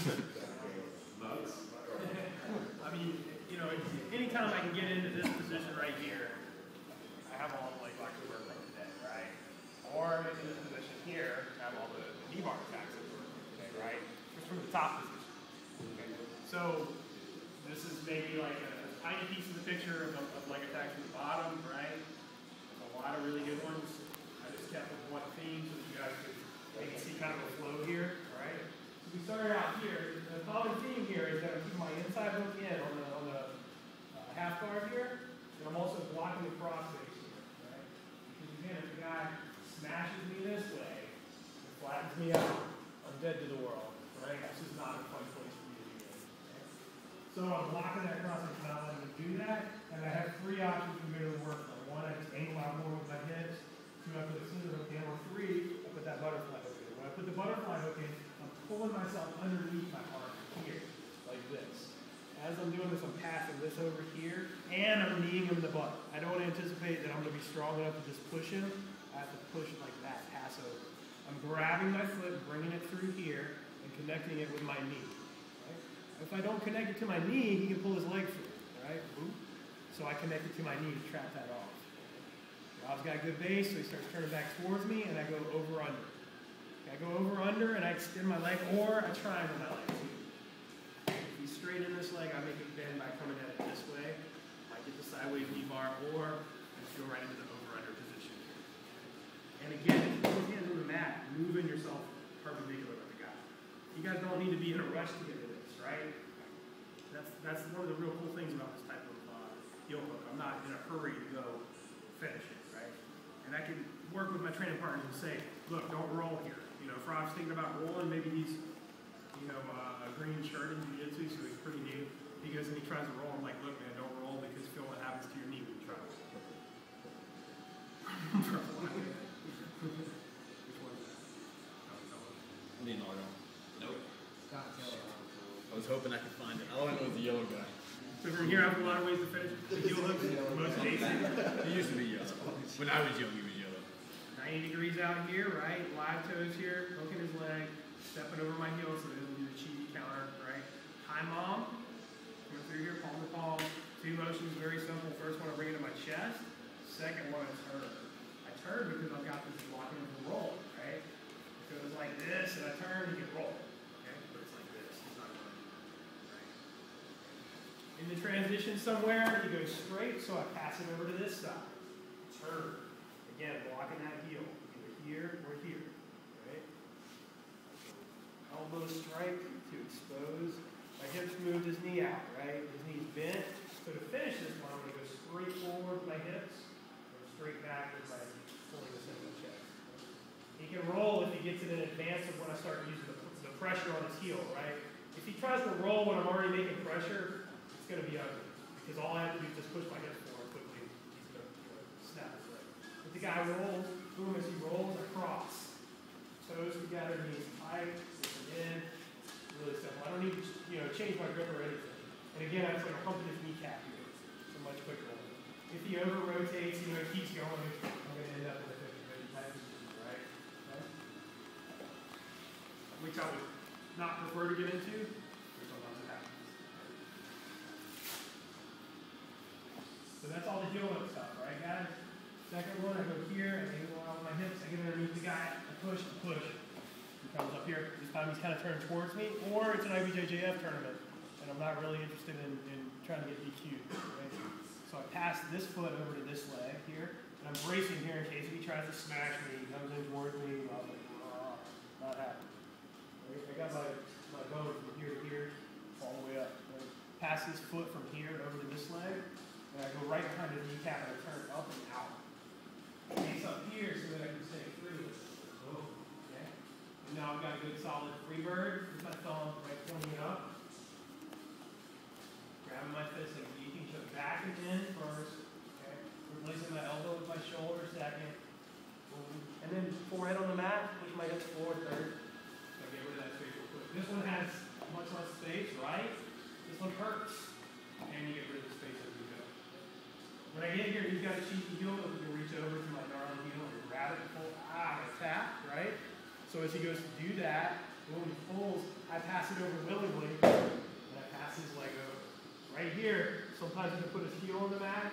Bugs. I mean, you know, anytime I can get into this position right here, I have all the leg lock to work from today, right? Or in this position here, I have all the knee bar attacks at work, okay, right? Just from the top position. Okay. So this is maybe like a tiny piece of the picture of leg attacks from the bottom, right? There's a lot of really good ones. I just kept with one theme so that you guys could maybe see kind of a flow here, right? So we started out here. The common theme here is that I'm keeping my inside hook in on the half guard here, and I'm also blocking the cross face here, right? Because again, if the guy smashes me this way, it flattens me out, I'm dead to the world, right? This is not a fun place for me to be in. Okay? So I'm blocking that cross face, not letting him do that, and I have three options for me to work from. One, I just angle out more with my hips. Two, I put a scissor hook in, or three, I put that butterfly hook in. When I put the butterfly hook in, I'm pulling myself underneath my arm here, like this. As I'm doing this, I'm passing this over here, and I'm kneeing him in the butt. I don't anticipate that I'm going to be strong enough to just push him. I have to push it like that, pass over. I'm grabbing my foot, bringing it through here, and connecting it with my knee. Right? If I don't connect it to my knee, he can pull his leg through. Right? So I connect it to my knee to trap that off. Rob's got good base, so he starts turning back towards me, and I go over under. I go over under, and I extend my leg, or I triangle my leg too. If he's straight in this leg, I make it bend by coming at it this way. I get the sideways knee bar, or I just go right into the over under position. And again, if you put your hands on the mat, moving yourself perpendicular with the guy. You guys don't need to be in a rush to get into this, right? That's one of the real cool things about this type of heel hook. I'm not in a hurry to go finish it, right? And I can work with my training partners and say, look, don't roll here. You know, if Rob's thinking about rolling, maybe he's, you know, a green shirt in jiu-jitsu, so he's pretty new. He goes and he tries to roll. I'm like, look, man, don't roll because feel what happens to your knee when you try to roll. Which one is that? Leonardo. Nope. I was hoping I could find it. All I know is the yellow guy. So from here, I have a lot of ways to finish the heel hook. Most basic. He used to be yellow. When I was young, he was yellow. 90 degrees out here, right? Live toes here, hooking his leg, stepping over my heel so he doesn't do the cheesy counter, right? High mom, coming through here, palm to palm. Two motions, very simple. First one, I bring it to my chest. Second one, I turn. I turn because I've got this blocking of the roll, right? If it was like this and I turn, you can roll. Okay? But it's like this. It's not going to do that, right? In the transition somewhere, you go straight, so I pass it over to this side. Turn. Again, blocking that heel, either here or here, right? Elbow strike to expose. My hips moved his knee out, right? His knee's bent. So to finish this one, I'm going to go straight forward with my hips, or straight back with my pulling this into the chest. He can roll if he gets it in advance of when I start using the pressure on his heel, right? If he tries to roll when I'm already making pressure, it's going to be ugly. Because all I have to do is just push my hips forward quickly. He's going to snap his leg. If the guy rolls, boom, as he rolls, I cross. Toes together, knees tight, in. Really simple. I don't need to change my grip or anything. And again, I just like humping his kneecap here. It's a much quicker one. If he over rotates, he keeps going, I'm going to end up with a 50-50 type position, right? Okay? Which I would not prefer to get into, but sometimes it happens. So that's all the heel hook stuff, right, guys? Second one, I go here, I angle out with my hips, I get underneath the guy, I push, He comes up here. This time he's kind of turned towards me, or it's an IBJJF tournament, and I'm not really interested in trying to get DQ'd. Right? So I pass this foot over to this leg here, and I'm bracing here in case if he tries to smash me, he comes in towards me, and I'm like, not happening. Right? I got my bone from here to here, all the way up. Right? Pass this foot from here over to this leg, and I go right behind his kneecap, and I turn up and out. Face up here so that I can stay free. Oh, okay. And now I've got a good solid free bird with my thumb right pointing up. Grabbing my fist like yeeking, so back and in first. Okay. Replacing my elbow with my shoulder second. And then forehead on the mat, push my hips forward third. So I get rid of that space real quick. This one has much less space, right? This one hurts. And you get rid of the space as you go. When I get here, he's got a cheeky heel, but we can reach over to my gnarly heel and grab it and pull, tap, right? So as he goes to do that, boom, he pulls, I pass it over willingly, and I pass his leg over. Right here, sometimes he can put his heel on the mat,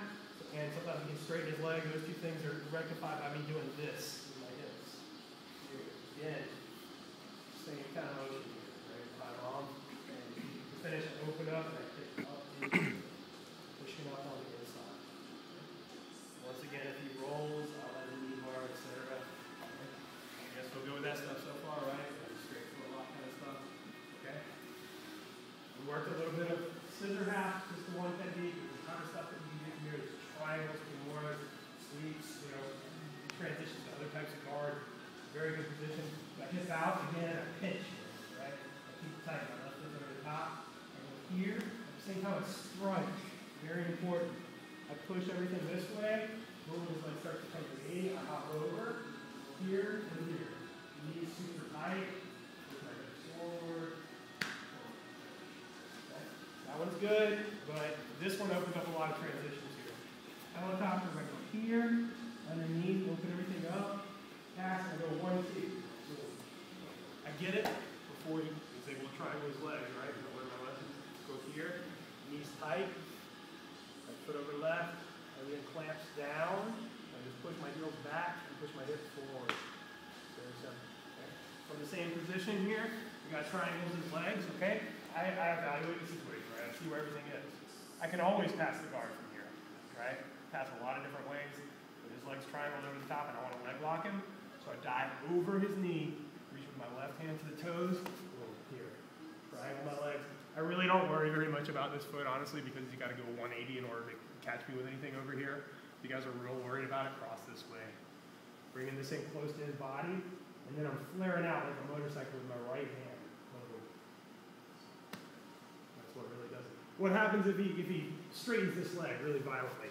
and sometimes he can straighten his leg. Those two things are rectified by me doing this with my hips. Here, again, same kind of motion here, right? My arm, and to finish, I open up, and I kick up into, pushing up on the inside. Once again, if he rolls, I'll let him knee bar, etc. I guess we'll go with that stuff so far, right? Straight foot lock kind of stuff. Okay? We worked a little bit of scissor half, just the one technique. There's a ton of stuff that you can do here. There's triangles, femoras, sweeps, transitions to other types of guard. Very good position. I hip out, again, I pinch, right? I keep it tight. My left foot over the top. I go here. At the same time, I strike. Very important. I push everything this way. Boom, as I start to come to me, I hop over. Here and here. Knees super tight. Push my hips forward. Okay. That one's good, but this one opens up a lot of transitions here. Helicopters, I go here, underneath, open everything up. Pass, and I go 1, 2. I get it before he is able to triangle his legs, right? You know where my left is. Go here, knees tight. I foot over left, everything clamps down. I just push my heels back and push my hips forward. Very simple. Okay? From the same position here, we got triangles his legs, okay? I evaluate the situation, right? I see where everything is. I can always pass the guard from here, right? Pass a lot of different ways. With his legs triangled over the top and I want to leg lock him. So I dive over his knee, reach with my left hand to the toes, boom, here. Triangle my legs. I really don't worry very much about this foot, honestly, because you got to go 180 in order to catch me with anything over here. If you guys are real worried about it, cross this way. Bringing this in close to his body, and then I'm flaring out like a motorcycle with my right hand. That's what really does it. What happens if he straightens this leg really violently?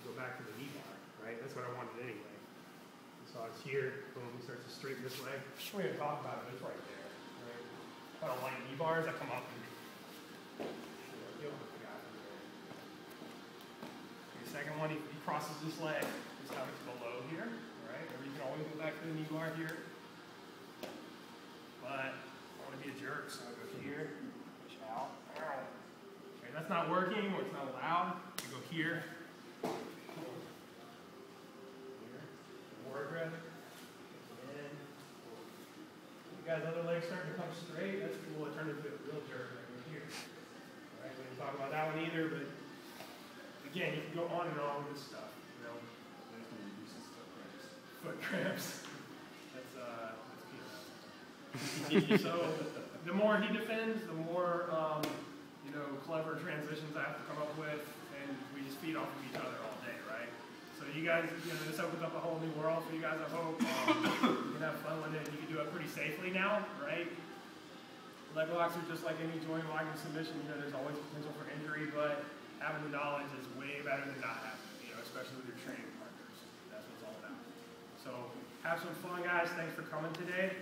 Go back to the knee bar, right? That's what I wanted anyway. So it's here, boom, he starts to straighten this leg. We're going to talk about it, it's right there. Right? If I don't like knee bars, I come up and you'll put the guy from there. The second one, he crosses this leg. His stomach's below here, right? Or you can always go back to the knee bar here. But I want to be a jerk, so I go here, push out. Okay, that's not working or it's not allowed. I go here. More aggressive. And you guys' other legs starting to come straight. That's cool. I turn into a real jerk right here. All right, we didn't talk about that one either, but again, you can go on and on with this stuff. You know, foot cramps. That's peanuts. So the more he defends, the more clever transitions I have to come up with, and we just feed off of each other all day, right? So you guys, this opens up a whole new world for you guys, I hope. You can have fun with it. You can do it pretty safely now, right? Leg locks are just like any joint lock and submission. There's always potential for injury, but having the knowledge is way better than not having it, especially with your training partners. That's what it's all about. So have some fun, guys. Thanks for coming today.